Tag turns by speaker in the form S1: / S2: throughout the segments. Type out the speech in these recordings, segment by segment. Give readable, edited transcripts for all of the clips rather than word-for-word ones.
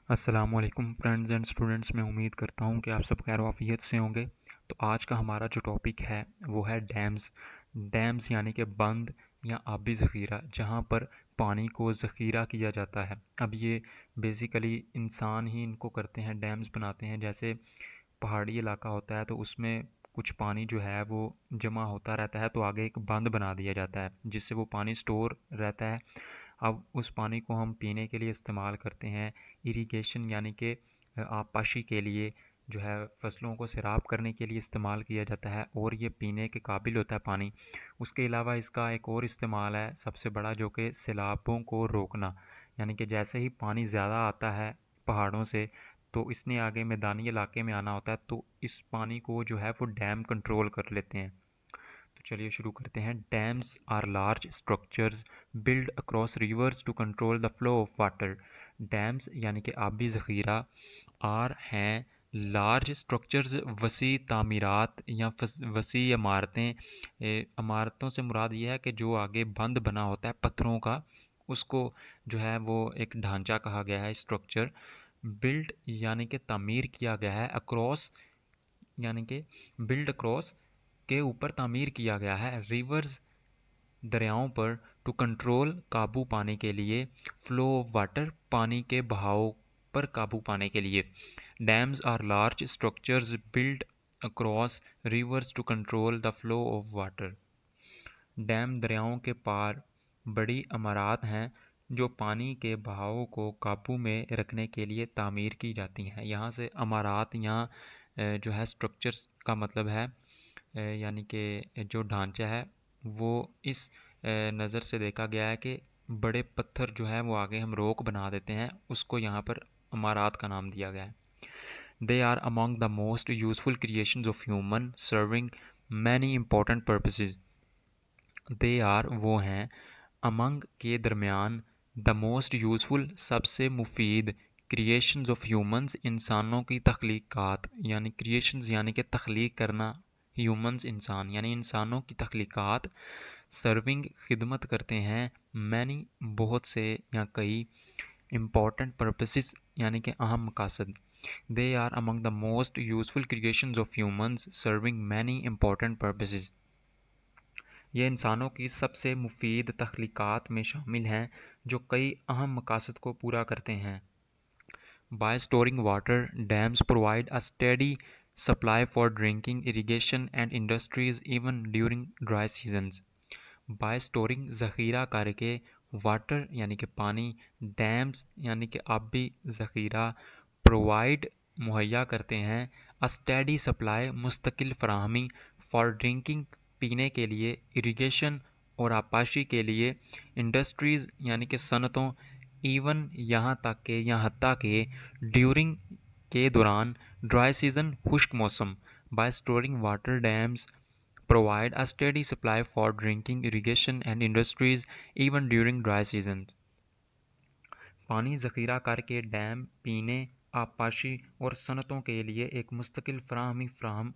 S1: अस्सलामुअलैकुम friends and students. मैं उम्मीद करता हूँ कि आप सब खैर वाफियत से होंगे। तो आज का हमारा जो टॉपिक है वो है डैम्स। डैम्स यानी कि बंद या आबी ज़ख़ीरा, जहाँ पर पानी को ज़ख़ीरा किया जाता है। अब ये बेसिकली इंसान ही इनको करते हैं, डैम्स बनाते हैं। जैसे पहाड़ी इलाका होता है तो उसमें कुछ पानी जो है वो जमा होता रहता है, तो आगे एक बंद बना दिया जाता है जिससे वो पानी स्टोर रहता है। अब उस पानी को हम पीने के लिए इस्तेमाल करते हैं, इरिगेशन यानी कि आबपाशी के लिए, जो है फसलों को सैराब करने के लिए इस्तेमाल किया जाता है और ये पीने के काबिल होता है पानी। उसके अलावा इसका एक और इस्तेमाल है सबसे बड़ा, जो कि सैलाबों को रोकना। यानी कि जैसे ही पानी ज़्यादा आता है पहाड़ों से, तो इसने आगे मैदानी इलाके में आना होता है, तो इस पानी को जो है वो डैम कंट्रोल कर लेते हैं। तो चलिए शुरू करते हैं। Dams are large structures build across rivers to control the flow of water. Dams यानी कि आबी ज़ख़ीरा आर हैं लार्ज स्ट्रक्चर्स, वसी तामीरात या वसी इमारतें। इमारतों से मुराद ये है कि जो आगे बंद बना होता है पत्थरों का, उसको जो है वो एक ढांचा कहा गया है, स्ट्रक्चर। बिल्ड यानी कि तामीर किया गया है, अक्रॉस यानी कि बिल्ड अक्रॉस के ऊपर तामीर किया गया है, रिवर्स दरियाओं पर, टू कंट्रोल काबू पाने के लिए, फ्लो ऑफ वाटर पानी के बहाव पर काबू पाने के लिए। Dams are large structures build across rivers to control the flow of water. Dam दरियाओं के पार बड़ी इमारत हैं जो पानी के बहाव को काबू में रखने के लिए तामीर की जाती हैं। यहाँ से इमारत यहाँ जो है स्ट्रक्चर्स का मतलब है, यानी कि जो ढांचा है वो इस नज़र से देखा गया है कि बड़े पत्थर जो है वो आगे हम रोक बना देते हैं, उसको यहाँ पर इमारत का नाम दिया गया है। They are among the most useful creations of human, serving many important purposes. They are वो हैं, अमंग के दरमियान, द मोस्ट यूज़फुल सबसे मुफीद, क्रिएशंस ऑफ ह्यूमंस इंसानों की तख्लीक़ात, यानी क्रिएशंस यानी कि तख्लीक करना, ह्यूमंस इंसान यानी इंसानों की तख्लीक़ात। सर्विंग खिदमत करते हैं, मैनी बहुत से या कई, इम्पॉर्टेंट पर्पसेस यानी कि अहम मकासद। They are among the most useful creations of humans serving many important purposes. ये इंसानों की सबसे मुफीद तख्लीक़ात में शामिल हैं जो कई अहम मकासद को पूरा करते हैं। By storing water, dams provide a steady supply for drinking, irrigation and industries even during dry seasons. By storing ज़ख़ीरा करके, वाटर यानी कि पानी, डैम्स यानी कि आबी ज़ख़ीरा, प्रोवाइड मुहैया करते हैं, अ स्टेडी सप्लाई मुस्तकिल फ़राहमी, फॉर ड्रिंकिंग पीने के लिए, इरिगेशन और आबपाशी के लिए, इंडस्ट्रीज़ यानी कि सनतों, इवन यहाँ तक के या हत्ता के, ड्यूरिंग के दौरान, ड्राई सीज़न खुश्क मौसम। Bye storing water, dams provide a steady supply for drinking, irrigation and industries even during dry seasons। पानी ज़ख़ीरा करके डैम पीने, आबपाशी और सनतों के लिए एक मुस्तकिल फ़राहमी फ़राहम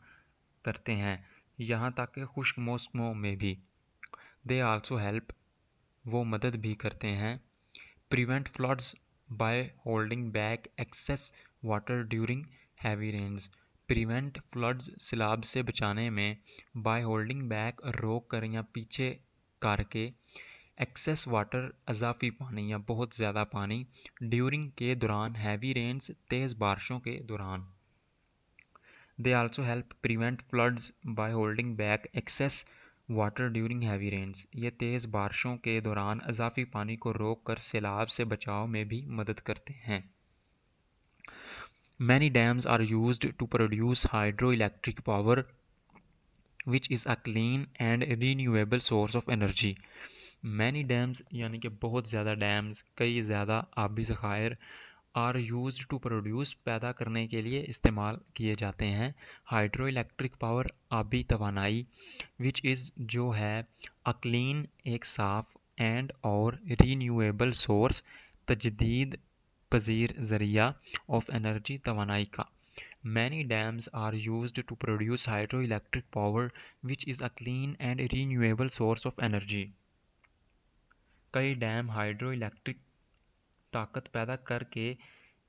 S1: करते हैं, यहाँ तक कि खुश्क मौसमों में भी। दे आल्सो हेल्प वो मदद भी करते हैं, prevent floods by holding back excess water during heavy rains. Prevent floods सैलाब से बचाने में, बाय होल्डिंग बैक रोक कर या पीछे करके, एक्सेस वाटर अजाफी पानी या बहुत ज़्यादा पानी, ड्यूरिंग के दौरान, हैवी रेन्स तेज़ बारिशों के दौरान। They also help prevent floods by holding back excess water during heavy rains. ये तेज़ बारिशों के दौरान अजाफी पानी को रोक कर सैलाब से बचाव में भी मदद करते हैं। Many dams are used to produce hydro electric power which is a clean and renewable source of energy. Many dams यानी कि बहुत ज़्यादा डैम्स, कई ज़्यादा आबी ज़ख़ायर, आर यूज्ड टू प्रोड्यूस पैदा करने के लिए इस्तेमाल किए जाते हैं, हाइड्रो इलेक्ट्रिक पावर आबी तवानाई, विच इज़ जो है अ क्लीन एक साफ़, एंड और रीन्यूएबल सोर्स तजदीद पजीर ज़रिया ऑफ एनर्जी तवानाई का। Many dams are used to produce hydro electric power which is a clean and renewable source of energy. कई डैम हाइड्रो इलेक्ट्रिक ताकत पैदा करके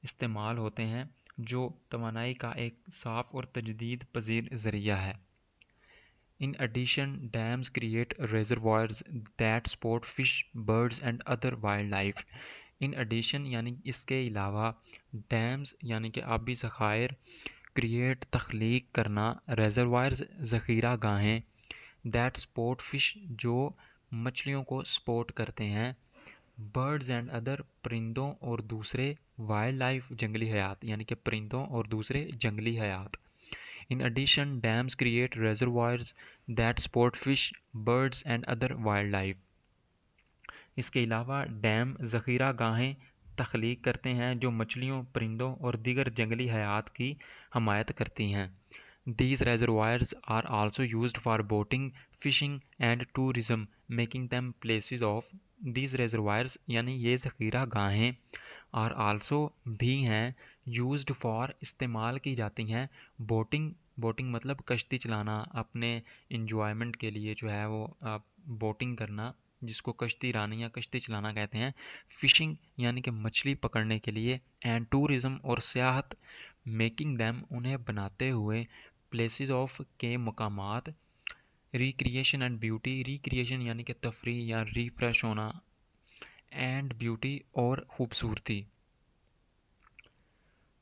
S1: इस्तेमाल होते हैं, जो तवानाई का एक साफ़ और तजदीद पजीर ज़रिया है। In addition, dams create reservoirs that support fish, birds and other wildlife. In addition यानी इसके अलावा डैम्स यानी कि आबी ज़खायर क्रिएट तख्लीक करना reservoirs ज़ख़ीरा गाहें that support fish जो मछलियों को सपोर्ट करते हैं, बर्ड्स एंड अदर परिंदों और दूसरे वाइल्ड लाइफ जंगली हयात यानी कि परिंदों और दूसरे जंगली हयात। In addition, dams create reservoirs that support fish, birds and other wildlife. इसके अलावा डैम ज़ख़ीरा गाहें तख्लीक करते हैं जो मछलियों, परिंदों और दीगर जंगली हयात की हमायत करती हैं। These reservoirs are also used for boating, fishing and tourism, making them places of these reservoirs यानी ये ज़ख़ीरा गाहें आर आल्सो भी हैं यूज्ड फॉर इस्तेमाल की जाती हैं बोटिंग। बोटिंग मतलब कश्ती चलाना, अपने इंजॉयमेंट के लिए जो है वो बोटिंग करना, जिसको कश्ती रानी या कश्ती चलाना कहते हैं। फ़िशिंग यानी कि मछली पकड़ने के लिए। एंड टूरिज़म और सियाहत, मेकिंग दैम उन्हें बनाते हुए, प्लेसेस ऑफ के मकामात। रिक्रिएशन एंड ब्यूटी, रिक्रिएशन यानी कि तफरीह या रिफ़्रेश होना, एंड ब्यूटी और खूबसूरती।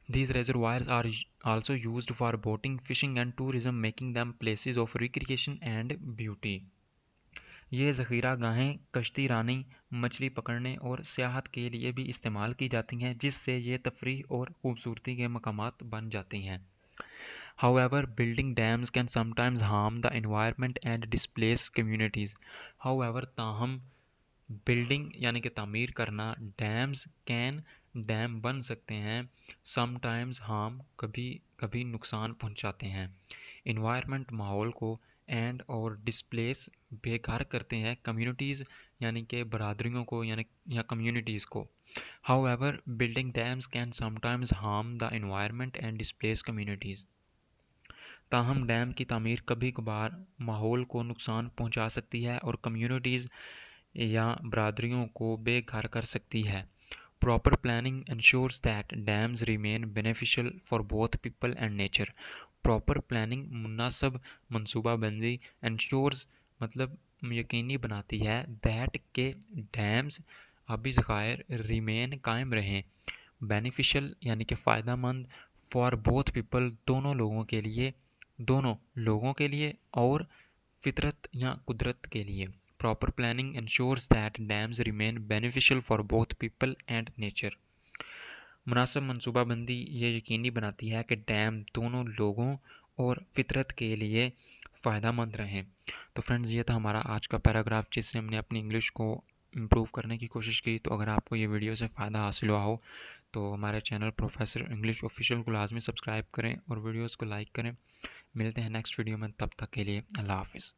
S1: These reservoirs are also used for boating, fishing and tourism, making them places of recreation and beauty. ये ज़ख़ीरा गाहें कश्ती रानी, मछली पकड़ने और सियाहत के लिए भी इस्तेमाल की जाती हैं, जिससे ये तफरीह और ख़ूबसूरती के मकामात बन जाती हैं। However, building dams can sometimes harm the environment and displace communities. However, ताहम बिल्डिंग यानी कि तामीर करना, डैम्स कैन डैम बन सकते हैं, समटाइम्स हार्म कभी कभी नुकसान पहुंचाते हैं, इन्वायरमेंट माहौल को, एंड और डिस्प्लेस बेघर करते हैं कम्युनिटीज़ यानी कि बरादरियों को यानी या कम्युनिटीज़ को। However building dams can sometimes harm the environment and displace communities. ताहम डैम की तामीर कभी कभार माहौल को नुकसान पहुंचा सकती है और कम्युनिटीज़ या बरादरियों को बेघर कर सकती है। Proper planning ensures that dams remain beneficial for both people and nature. Proper planning मुनासब मनसूबाबंदी, इंश्योर्स मतलब यकीनी बनाती है, दैट के डैम्स आबी ज़ख़ायर रिमेन कायम रहें, बेनिफिशियल यानी कि फ़ायदा मंद, फॉर बोथ पीपल दोनों लोगों के लिए, दोनों लोगों के लिए और फितरत या कुदरत के लिए। Proper planning ensures that dams remain beneficial for both people and nature. मुनासिब मनसूबाबंदी ये यकीनी बनाती है कि डैम दोनों लोगों और फितरत के लिए फ़ायदा मंद रहें। तो फ्रेंड्स, ये था हमारा आज का पैराग्राफ, जिससे हमने अपनी इंग्लिश को इम्प्रूव करने की कोशिश की। तो अगर आपको ये वीडियो से फ़ायदा हासिल हुआ हो तो हमारे चैनल प्रोफेसर इंग्लिश ऑफिशियल को लाजमी सब्सक्राइब करें और वीडियोज़ को लाइक करें। मिलते हैं नेक्स्ट वीडियो में, तब तक के लिए अल्लाह हाफ़िज़।